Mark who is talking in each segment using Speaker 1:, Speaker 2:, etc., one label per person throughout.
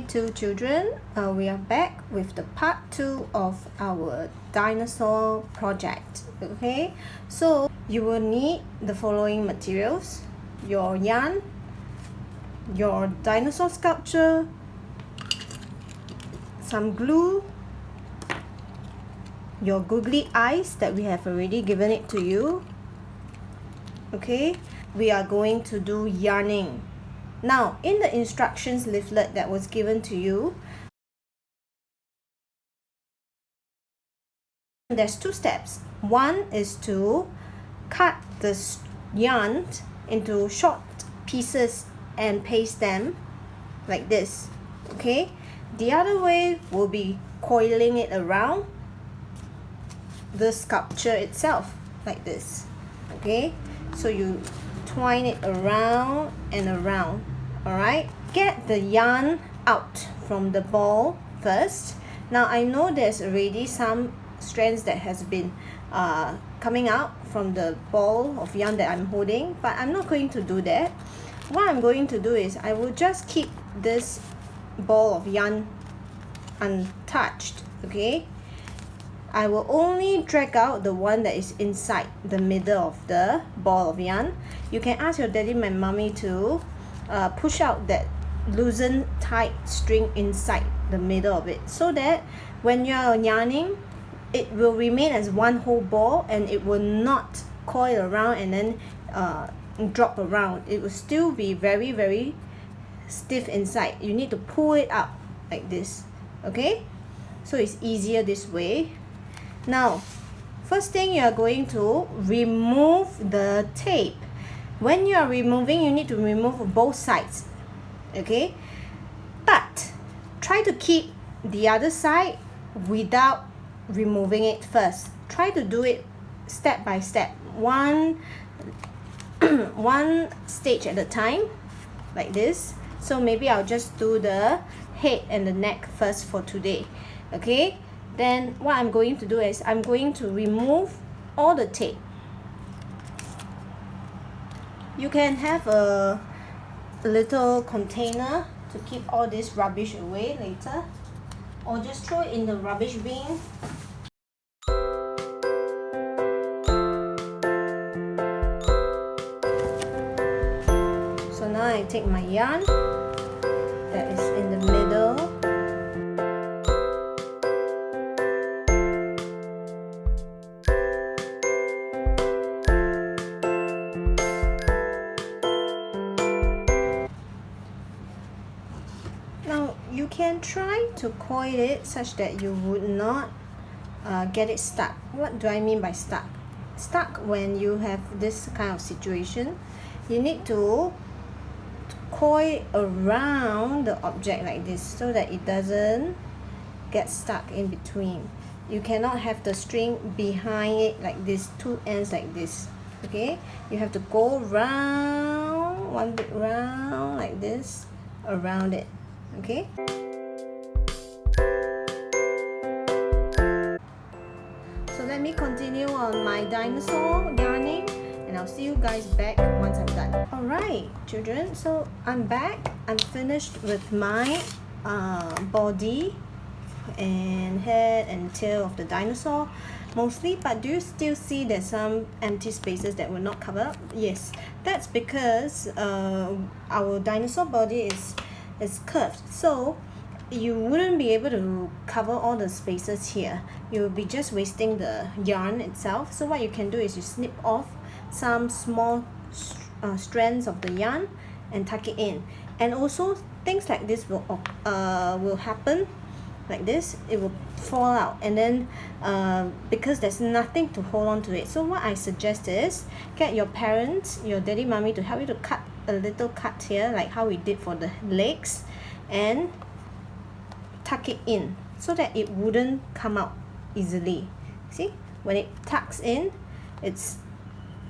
Speaker 1: 2 children, we are back with the part 2 of our dinosaur project. Okay, so you will need the following materials: your yarn, your dinosaur sculpture, some glue, your googly eyes that we have already given it to you. Okay, we are going to do yarning. Now, in the instructions leaflet that was given to you, there's 2 steps. One is to cut the yarn into short pieces and paste them like this. Okay, the other way will be coiling it around the sculpture itself like this. Okay, so you twine it around and around. Alright, get the yarn out from the ball first. Now I know there's already some strands that has been coming out from the ball of yarn that I'm holding, but I'm not going to do that. What I'm going to do is I will just keep this ball of yarn untouched. Okay, I will only drag out the one that is inside the middle of the ball of yarn. You can ask your daddy and mommy to push out that loosened tight string inside the middle of it, so that when you're yarning, it will remain as one whole ball and it will not coil around and then drop around. It will still be very stiff inside. You need to pull it out like this. Okay, so it's easier this way. Now, first thing, you are going to remove the tape. When you are removing, you need to remove both sides. Okay, but try to keep the other side without removing it first. Try to do it step by step, one stage at a time like this. So maybe I'll just do the head and the neck first for today. Okay, then what I'm going to do is I'm going to remove all the tape. You can have a little container to keep all this rubbish away later, or just throw it in the rubbish bin. So now I take my yarn that is in the middle. Now you can try to coil it such that you would not get it stuck. What do I mean by stuck? Stuck when you have this kind of situation, you need to coil around the object like this so that it doesn't get stuck in between. You cannot have the string behind it like this, 2 ends like this. Okay, you have to go round, one big round like this around it. Okay, so let me continue on my dinosaur yarning, and I'll see you guys back once I'm done. Alright children, so I'm back. I'm finished with my body and head and tail of the dinosaur mostly, but do you still see there's some empty spaces that were not covered up? Yes, that's because our dinosaur body is curved, so you wouldn't be able to cover all the spaces here. You will be just wasting the yarn itself. So what you can do is you snip off some small strands of the yarn and tuck it in. And also things like this will happen like this. It will fall out, and then because there's nothing to hold on to it. So what I suggest is get your parents, your daddy, mommy to help you to cut a little cut here, like how we did for the legs, and tuck it in so that it wouldn't come out easily. See, when it tucks in, it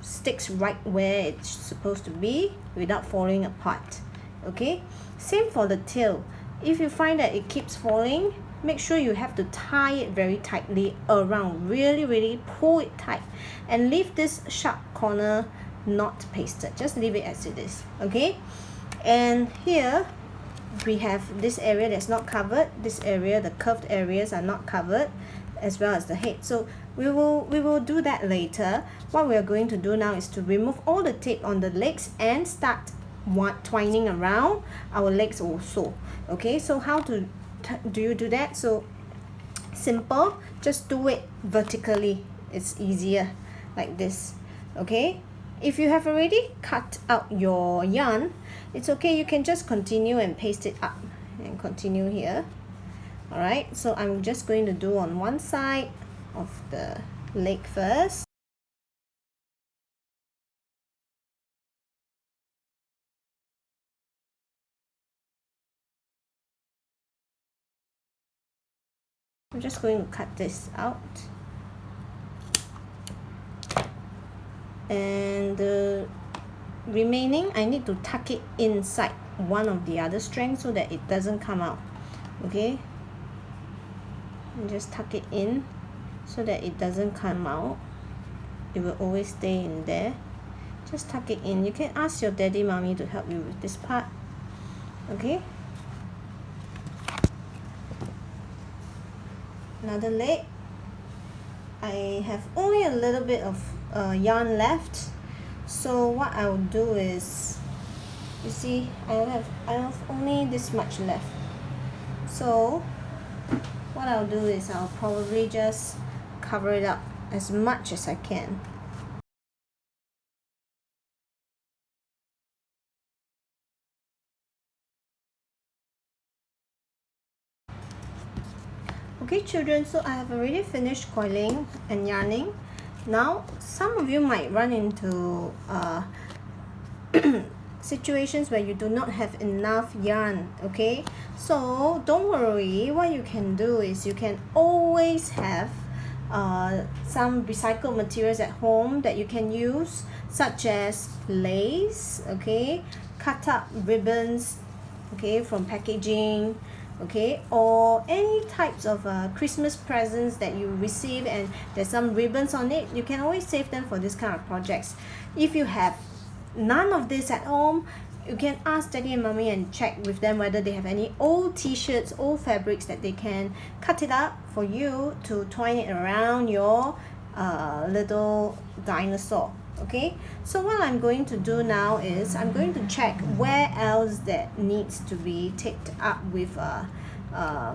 Speaker 1: sticks right where it's supposed to be without falling apart. Okay, same for the tail. If you find that it keeps falling, make sure you have to tie it very tightly around, really pull it tight, and leave this sharp corner not pasted. Just leave it as it is. Okay, and here we have this area that's not covered, this area, the curved areas are not covered, as well as the head. So we will do that later. What we are going to do now is to remove all the tape on the legs and start twining around our legs also. Okay, so how do you do that? So simple, just do it vertically. It's easier like this. Okay, if you have already cut out your yarn, it's okay, you can just continue and paste it up and continue here. Alright, so I'm just going to do on one side of the leg first. I'm just going to cut this out. And the remaining, I need to tuck it inside one of the other strands so that it doesn't come out. Okay, and just tuck it in so that it doesn't come out. It will always stay in there. Just tuck it in. You can ask your daddy mommy to help you with this part. Okay, another leg. I have only a little bit of yarn left, so what I'll do is, you see, I have only this much left. So what I'll do is I'll probably just cover it up as much as I can. Okay children, so I have already finished coiling and yarning. Now some of you might run into situations where you do not have enough yarn. Okay, so don't worry, what you can do is you can always have some recycled materials at home that you can use, such as lace, okay, cut up ribbons, okay, from packaging, okay, or any types of Christmas presents that you receive and there's some ribbons on it. You can always save them for this kind of projects. If you have none of this at home, you can ask daddy and mommy and check with them whether they have any old t-shirts, old fabrics that they can cut it up for you to twine it around your little dinosaur. Okay, so what I'm going to do now is I'm going to check where else that needs to be taped up with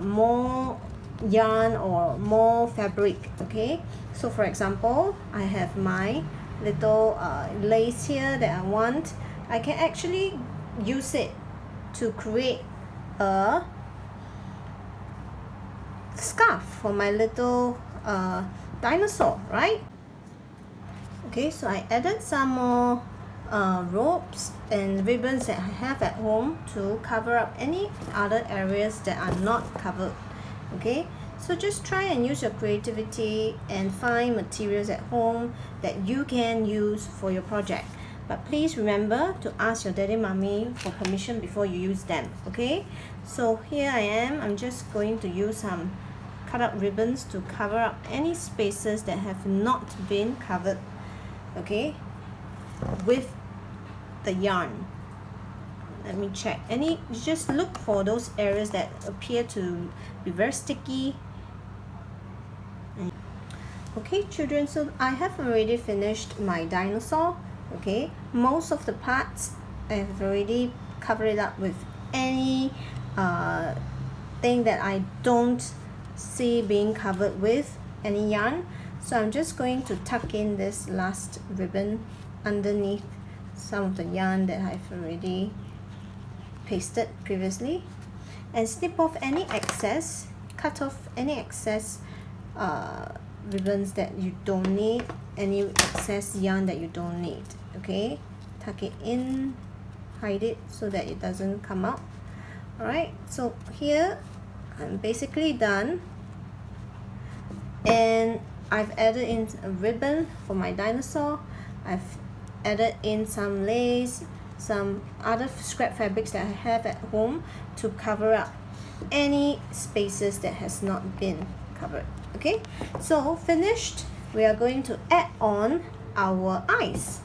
Speaker 1: more yarn or more fabric. Okay, so for example, I have my little lace here that I want. I can actually use it to create a scarf for my little dinosaur, right? Okay, so I added some more ropes and ribbons that I have at home to cover up any other areas that are not covered. Okay, so just try and use your creativity and find materials at home that you can use for your project. But please remember to ask your daddy mommy for permission before you use them. Okay, so here I am. I'm just going to use some cut up ribbons to cover up any spaces that have not been covered, okay, with the yarn. Let me check. Just look for those areas that appear to be very sticky. Okay children, so I have already finished my dinosaur. Okay, most of the parts I have already covered it up with any thing that I don't see being covered with any yarn. So I'm just going to tuck in this last ribbon underneath some of the yarn that I've already pasted previously, and snip off any excess, cut off any excess ribbons that you don't need, any excess yarn that you don't need. Okay, tuck it in, hide it so that it doesn't come out. Alright, so here I'm basically done, and I've added in a ribbon for my dinosaur. I've added in some lace, some other scrap fabrics that I have at home to cover up any spaces that has not been covered. Okay, so finished. We are going to add on our eyes.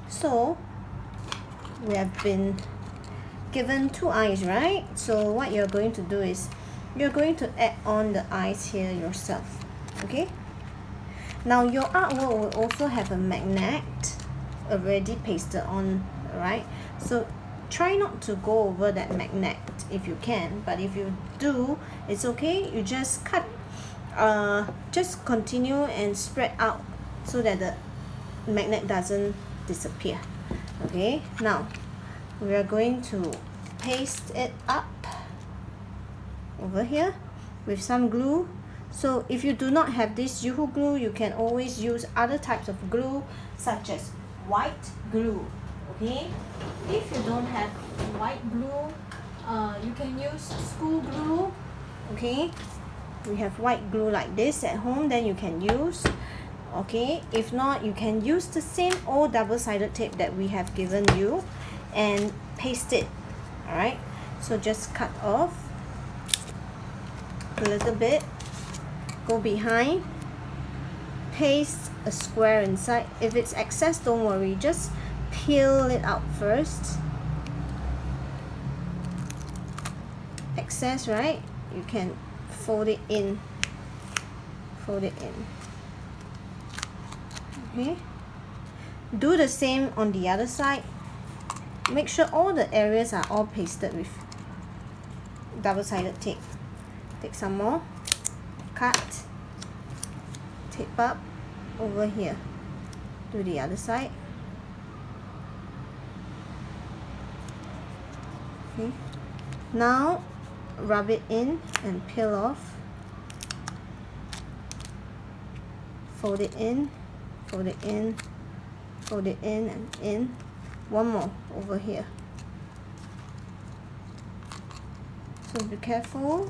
Speaker 1: So we have been given 2 eyes, right? So what you're going to do is you're going to add on the eyes here yourself. Okay, now your artwork will also have a magnet already pasted on, right? So try not to go over that magnet if you can, but if you do, it's okay. You just cut, just continue and spread out so that the magnet doesn't disappear. Okay, now we are going to paste it up over here with some glue. So if you do not have this Yoo-hoo glue, you can always use other types of glue such as white glue. Okay, if you don't have white glue, you can use school glue. Okay, we have white glue like this at home, then you can use. Okay, if not, you can use the same old double-sided tape that we have given you and paste it. All right, so just cut off a little bit, go behind, paste a square inside. If it's excess, don't worry, just peel it out first. Excess, right? You can fold it in. Okay, do the same on the other side. Make sure all the areas are all pasted with double-sided tape. Take some more, cut, tape up over here. Do the other side. Okay, now rub it in and peel off. Fold it in, fold it in, fold it in and in. One more over here. So be careful,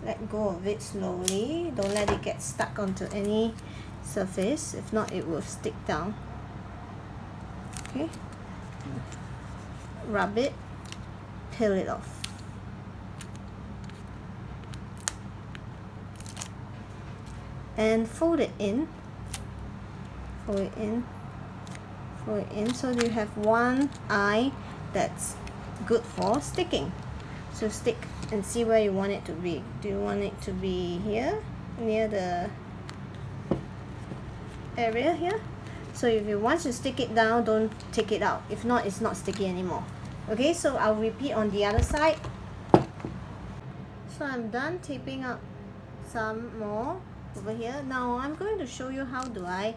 Speaker 1: let go of it slowly. Don't let it get stuck onto any surface, if not it will stick down. Okay, rub it, peel it off. And fold it in, fold it in, fold it in, so you have one eye that's good for sticking. So stick and see where you want it to be. Do you want it to be here near the area here? So if you want to stick it down, don't take it out. If not, it's not sticky anymore. Okay, so I'll repeat on the other side. So I'm done taping up some more over here. Now I'm going to show you how do I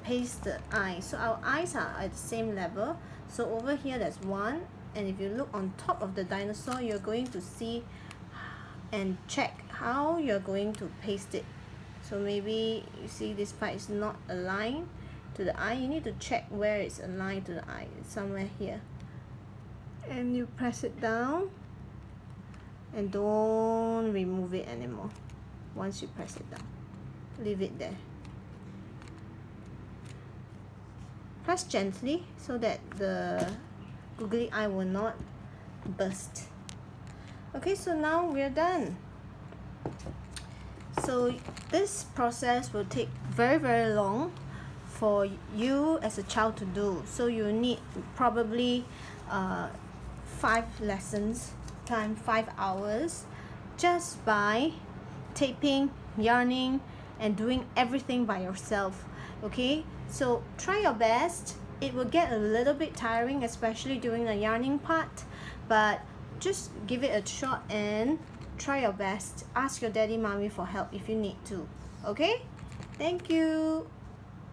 Speaker 1: paste the eyes. So our eyes are at the same level. So over here there's one, and if you look on top of the dinosaur, you're going to see and check how you're going to paste it. So maybe you see this part is not aligned to the eye. You need to check where it's aligned to the eye. It's somewhere here, and you press it down and don't remove it anymore. Once you press it down, leave it there. Press gently so that the googly eye will not burst. Okay, so now we're done. So this process will take very long for you as a child to do. So you need probably 5 lessons times 5 hours just by taping, yarning, and doing everything by yourself. Okay, so try your best. It will get a little bit tiring, especially during the yarning part, but just give it a shot and try your best. Ask your daddy, mommy for help if you need to. Okay, thank you.